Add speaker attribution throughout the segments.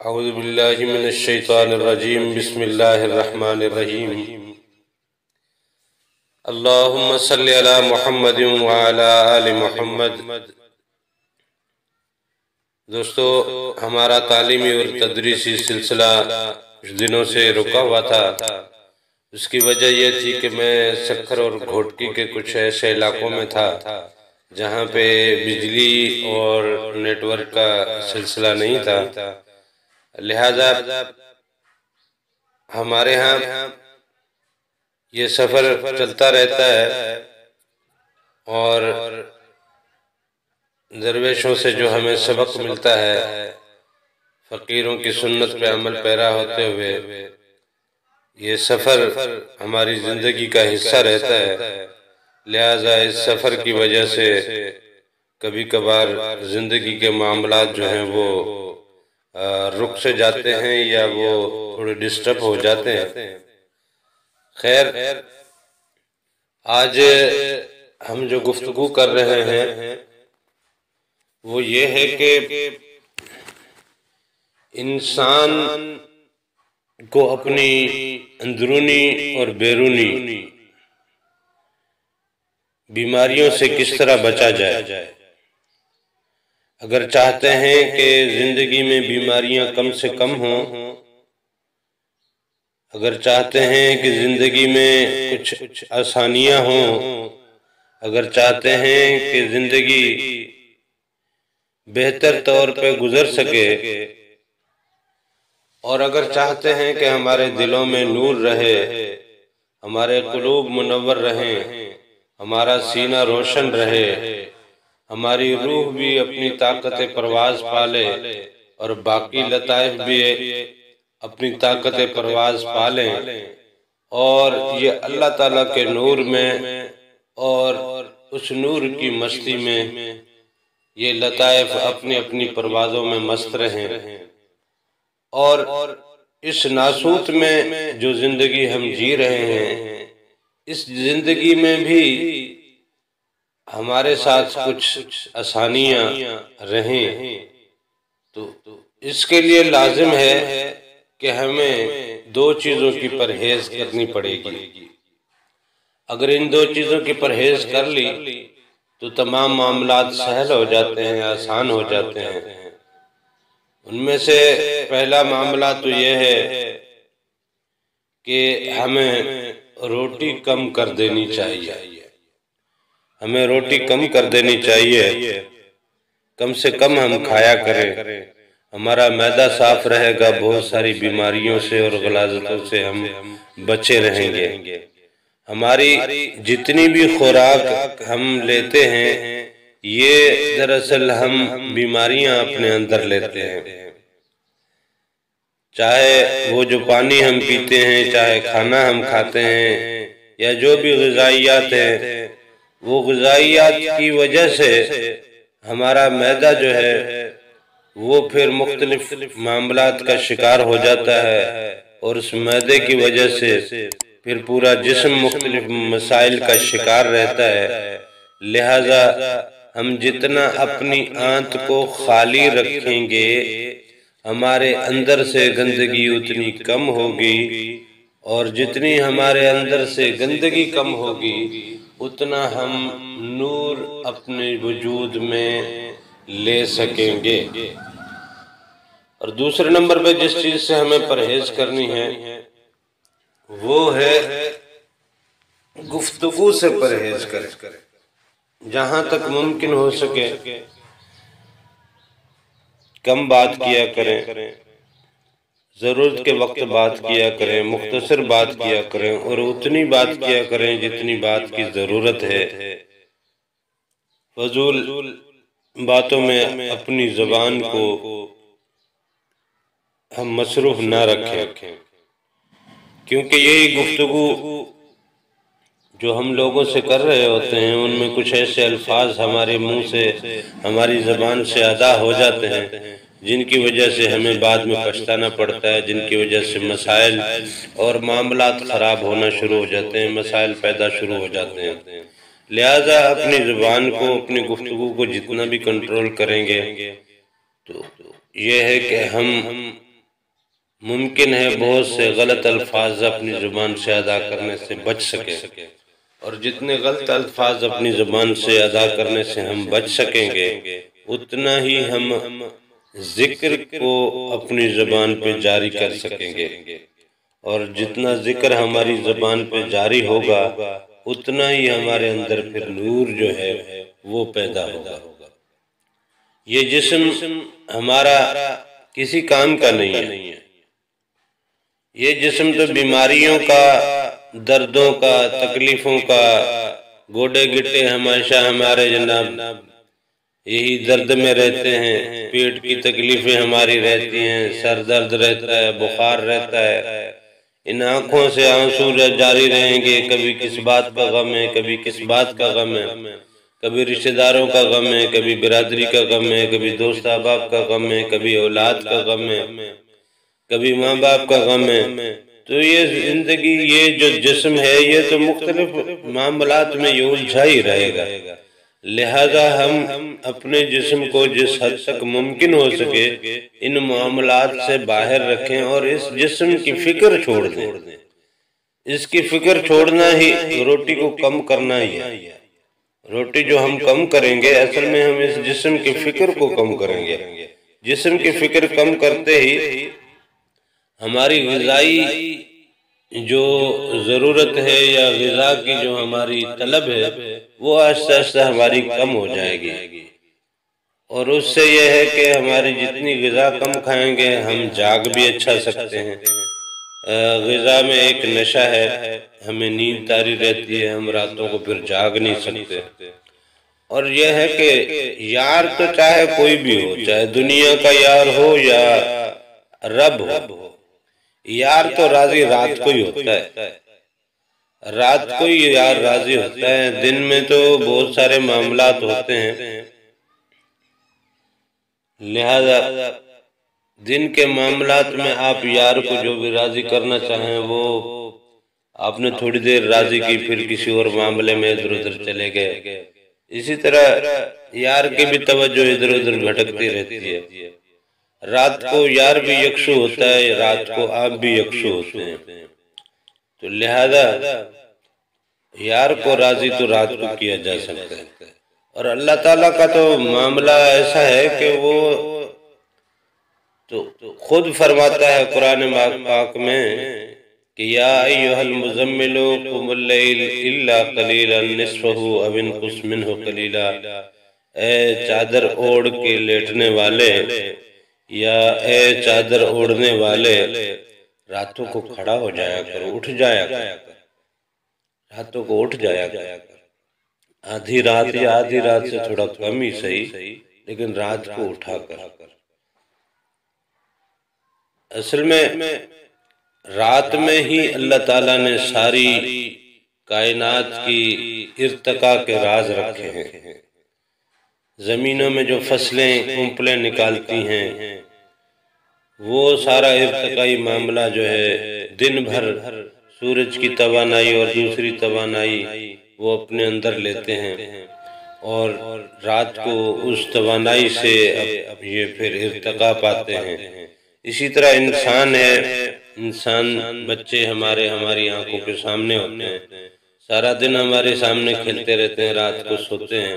Speaker 1: اعوذ باللہ من الشیطان الرجیم بسم اللہ الرحمن الرحیم اللہم صلی علی محمد وعلی آل محمد۔ دوستو، ہمارا تعلیمی اور تدریسی سلسلہ کچھ دنوں سے رکا ہوا تھا۔ اس کی وجہ یہ تھی کہ میں سکھر اور گھوٹکی کے کچھ ایسے علاقوں میں تھا جہاں پہ بجلی اور نیٹ ورک کا سلسلہ نہیں تھا، لہذا ہمارے ہاں یہ سفر چلتا رہتا ہے اور درویشوں سے جو ہمیں سبق ملتا ہے، فقیروں کی سنت پہ عمل پیرا ہوتے ہوئے یہ سفر ہماری زندگی کا حصہ رہتا ہے، لہذا اس سفر کی وجہ سے کبھی کبھار زندگی کے معاملات جو ہیں وہ رک سے جاتے ہیں یا وہ تھوڑے ڈسٹرب ہو جاتے ہیں۔ خیر، آج ہم جو گفتگو کر رہے ہیں وہ یہ ہے کہ انسان کو اپنی اندرونی اور بیرونی بیماریوں سے کس طرح بچا جائے۔ اگر چاہتے ہیں کہ زندگی میں بیماریاں کم سے کم ہوں، اگر چاہتے ہیں کہ زندگی میں کچھ آسانیاں ہوں، اگر چاہتے ہیں کہ زندگی بہتر طور پہ گزر سکے، اور اگر چاہتے ہیں کہ ہمارے دلوں میں نور رہے، ہمارے قلوب منور رہیں، ہمارا سینہ روشن رہے، ہماری روح بھی اپنی طاقت پرواز پالے اور باقی لطائف بھی اپنی طاقت پرواز پالیں، اور یہ اللہ تعالیٰ کے نور میں اور اس نور کی مستی میں یہ لطائف اپنی اپنی پروازوں میں مست رہیں، اور اس ناسوت میں جو زندگی ہم جی رہے ہیں اس زندگی میں بھی ہمارے ساتھ کچھ آسانیاں رہیں۔ تو اس کے لیے لازم ہے کہ ہمیں دو چیزوں کی پرہیز کرنی پڑے گی۔ اگر ان دو چیزوں کی پرہیز کر لی تو تمام معاملات سہل ہو جاتے ہیں، آسان ہو جاتے ہیں۔ ان میں سے پہلا معاملہ تو یہ ہے کہ ہمیں روٹی کم کر دینی چاہیے، ہمیں روٹی کم کر دینی چاہیے، کم سے کم ہم کھایا کریں، ہمارا معدہ صاف رہے گا، بہت ساری بیماریوں سے اور غلاظتوں سے ہم بچے رہیں گے۔ ہماری جتنی بھی خوراک ہم لیتے ہیں یہ دراصل ہم بیماریاں اپنے اندر لیتے ہیں، چاہے وہ جو پانی ہم پیتے ہیں، چاہے کھانا ہم کھاتے ہیں، یا جو بھی غذائیات ہیں، وہ غذائیات کی وجہ سے ہمارا معدہ جو ہے وہ پھر مختلف معاملات کا شکار ہو جاتا ہے، اور اس معدے کی وجہ سے پھر پورا جسم مختلف مسائل کا شکار رہتا ہے۔ لہذا ہم جتنا اپنی آنت کو خالی رکھیں گے ہمارے اندر سے گندگی اتنی کم ہوگی، اور جتنی ہمارے اندر سے گندگی کم ہوگی اتنا ہم نور اپنے وجود میں لے سکیں گے۔ اور دوسرے نمبر پہ جس چیز سے ہمیں پرہیز کرنی ہے وہ ہے گفتگو سے پرہیز کریں، جہاں تک ممکن ہو سکے کم بات کیا کریں، ضرورت کے وقت بات کیا کریں، مختصر بات کیا کریں، اور اتنی بات کیا کریں جتنی بات کی ضرورت ہے۔ فضول باتوں میں اپنی زبان کو ہم مصروف نہ رکھیں، کیونکہ یہی گفتگو جو ہم لوگوں سے کر رہے ہوتے ہیں ان میں کچھ ایسے الفاظ ہمارے منہ سے، ہماری زبان سے ادا ہو جاتے ہیں جن کی وجہ سے ہمیں بعد میں پچھتانا پڑتا ہے، جن کی وجہ سے مسائل اور معاملات خراب ہونا شروع ہو جاتے ہیں، مسائل پیدا شروع ہو جاتے ہیں۔ لہذا اپنی زبان کو، اپنی گفتگو کو جتنا بھی کنٹرول کریں گے تو یہ ہے کہ ہم ممکن ہے بہت سے غلط الفاظ اپنی زبان سے ادا کرنے سے بچ سکیں، اور جتنے غلط الفاظ اپنی زبان سے ادا کرنے سے ہم بچ سکیں گے، اتنا ہی ہم ذکر کو اپنی زبان پہ جاری کر سکیں گے، اور جتنا ذکر ہماری زبان پہ جاری ہوگا اتنا ہی ہمارے اندر پھر نور جو ہے وہ پیدا ہوگا۔ یہ جسم ہمارا کسی کام کا نہیں ہے، یہ جسم تو بیماریوں کا، دردوں کا، تکلیفوں کا، گوڑے گٹے ہمیشہ ہمارے جناب یہی درد میں رہتے ہیں، پیٹ کی تکلیفیں ہماری رہتی ہیں، سر درد رہتا ہے، بخار رہتا ہے، ان آنکھوں سے آنسو جاری رہیں گے، کبھی کس بات کا غم ہے، کبھی کس بات کا غم ہے، کبھی رشتہ داروں کا غم ہے، کبھی برادری کا غم ہے، کبھی دوست احباب کا غم ہے، کبھی اولاد کا غم ہے، کبھی ماں باپ کا غم ہے۔ تو یہ زندگی، یہ جو جسم ہے یہ تو مختلف معاملات میں یہ الجھا ہی رہے گا، لہذا ہم اپنے جسم کو جس حد تک ممکن ہو سکے ان معاملات سے باہر رکھیں اور اس جسم کی فکر چھوڑ دیں۔ اس کی فکر چھوڑنا ہی روٹی کو کم کرنا ہی ہے۔ روٹی جو ہم کم کریں گے اصل میں ہم اس جسم کی فکر کو کم کریں گے۔ جسم کی فکر کم کرتے ہی ہماری غذائی جو ضرورت ہے یا غذا کی جو ہماری طلب ہے وہ آہستہ آہستہ ہماری کم ہو جائے گی، اور اس سے یہ ہے کہ ہماری جتنی غذا کم کھائیں گے ہم جاگ بھی اچھا سکتے ہیں۔ غذا میں ایک نشہ ہے، ہمیں نیند طاری رہتی ہے، ہم راتوں کو پھر جاگ نہیں سکتے۔ اور یہ ہے کہ یار تو چاہے کوئی بھی ہو، چاہے دنیا کا یار ہو یا رب ہو، یار تو راضی رات کو ہی ہوتا ہے، رات کو ہی یار راضی ہوتا ہے۔ دن میں تو بہت سارے معاملات ہوتے ہیں، لہذا دن کے معاملات میں آپ یار کو جو بھی راضی کرنا چاہیں وہ آپ نے تھوڑی دیر راضی کی، پھر کسی اور معاملے میں ادھر ادھر چلے گئے۔ اسی طرح یار کی بھی توجہ ادھر ادھر بھٹکتی رہتی ہے۔ رات کو یار بھی یکسو ہوتا ہے، رات کو آپ بھی یکسو ہوتے ہیں، تو لہذا یار کو راضی تو رات کو کیا جا سکتا ہے۔ اور اللہ تعالیٰ کا تو معاملہ ایسا ہے کہ وہ تو خود فرماتا ہے قرآن پاک میں کہ یا ایھا المزمل قم اللیل الا قلیلا نصفہ او انقص منہ قلیلا، اے چادر اوڑھ کے لیٹنے والے یا اے چادر اوڑھنے والے، راتوں کو کھڑا ہو جایا کرو، اٹھ جایا کرو، راتوں کو اٹھ جایا کرو، آدھی رات یا آدھی رات سے تھوڑا کم ہی صحیح، لیکن رات کو اٹھا کر۔ اصل میں رات میں ہی اللہ تعالیٰ نے ساری کائنات کی ارتقاء کے راز رکھے ہیں۔ زمینوں میں جو فصلیں کمپلیں نکالتی ہیں وہ سارا ارتقائی معاملہ جو ہے دن بھر سورج کی توانائی اور دوسری توانائی وہ اپنے اندر لیتے ہیں، اور رات کو اس توانائی سے یہ پھر ارتقاء پاتے ہیں۔ اسی طرح انسان ہے، انسان بچے ہماری آنکھوں کے سامنے ہوتے ہیں، سارا دن ہمارے سامنے کھیلتے رہتے ہیں، رات کو سوتے ہیں۔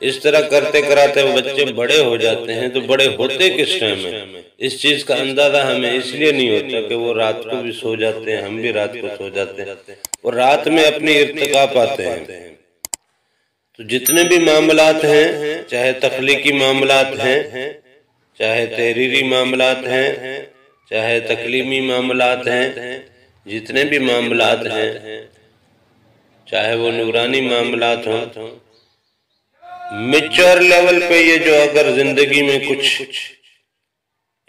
Speaker 1: اس طرح کرتے کراتے بچے بڑے ہو جاتے ہیں، تو بڑے ہوتے کس ٹائم ہے اس چیز کا اندازہ ہمیں اس لیے نہیں ہوتا کہ وہ رات کو بھی سو جاتے ہیں، ہم بھی رات کو سو جاتے ہیں، اور رات میں اپنی ارتقاء پاتے ہیں۔ تو جتنے بھی معاملات ہیں، چاہے تخلیقی معاملات ہیں، چاہے تحریری معاملات ہیں، چاہے تکلیمی معاملات ہیں، جتنے بھی معاملات ہیں، چاہے وہ نورانی معاملات ہوں، میچور لیول پہ یہ جو اگر زندگی میں کچھ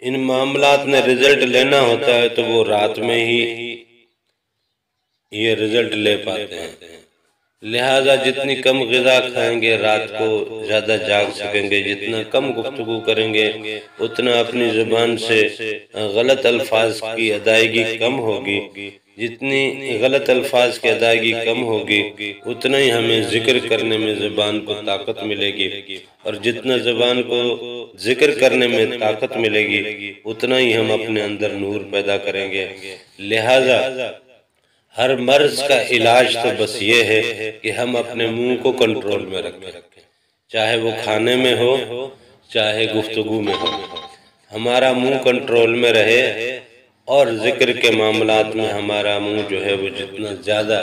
Speaker 1: ان معاملات نے رزلٹ لینا ہوتا ہے تو وہ رات میں ہی یہ رزلٹ لے پاتے ہیں۔ لہٰذا جتنی کم غذا کھائیں گے رات کو زیادہ جاگ سکیں گے، جتنا کم گفتگو کریں گے اتنا اپنی زبان سے غلط الفاظ کی ادائیگی کم ہوگی، جتنی غلط الفاظ کی ادائیگی کم ہوگی اتنا ہی ہمیں ذکر کرنے میں زبان کو طاقت ملے گی، اور جتنا زبان کو ذکر کرنے میں طاقت ملے گی اتنا ہی ہم اپنے اندر نور پیدا کریں گے۔ لہٰذا ہر مرض کا علاج تو بس یہ ہے کہ ہم اپنے منہ کو کنٹرول میں رکھیں، چاہے وہ کھانے میں ہو چاہے گفتگو میں ہو، ہمارا منہ کنٹرول میں رہے، اور ذکر کے معاملات میں ہمارا منہ جو ہے وہ جتنا زیادہ،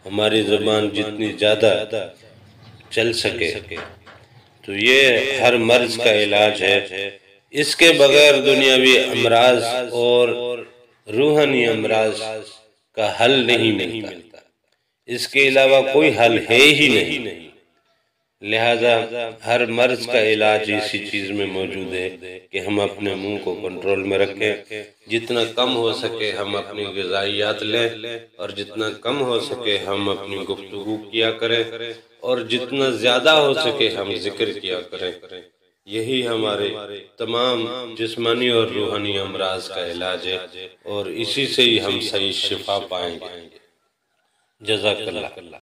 Speaker 1: ہماری زبان جتنی زیادہ چل سکے تو یہ ہر مرض کا علاج ہے۔ اس کے بغیر دنیاوی امراض اور روحانی امراض کا حل نہیں ملتا، اس کے علاوہ کوئی حل ہے ہی نہیں۔ لہذا ہر مرض کا علاج اسی چیز میں موجود ہے کہ ہم اپنے منہ کو کنٹرول میں رکھیں، جتنا کم ہو سکے ہم اپنی غذائیات لیں، اور جتنا کم ہو سکے ہم اپنی گفتگو کیا کریں، اور جتنا زیادہ ہو سکے ہم ذکر کیا کریں۔ یہی ہمارے تمام جسمانی اور روحانی امراض کا علاج ہے، اور اسی سے ہی ہم صحیح شفا پائیں گے۔ جزاک اللہ۔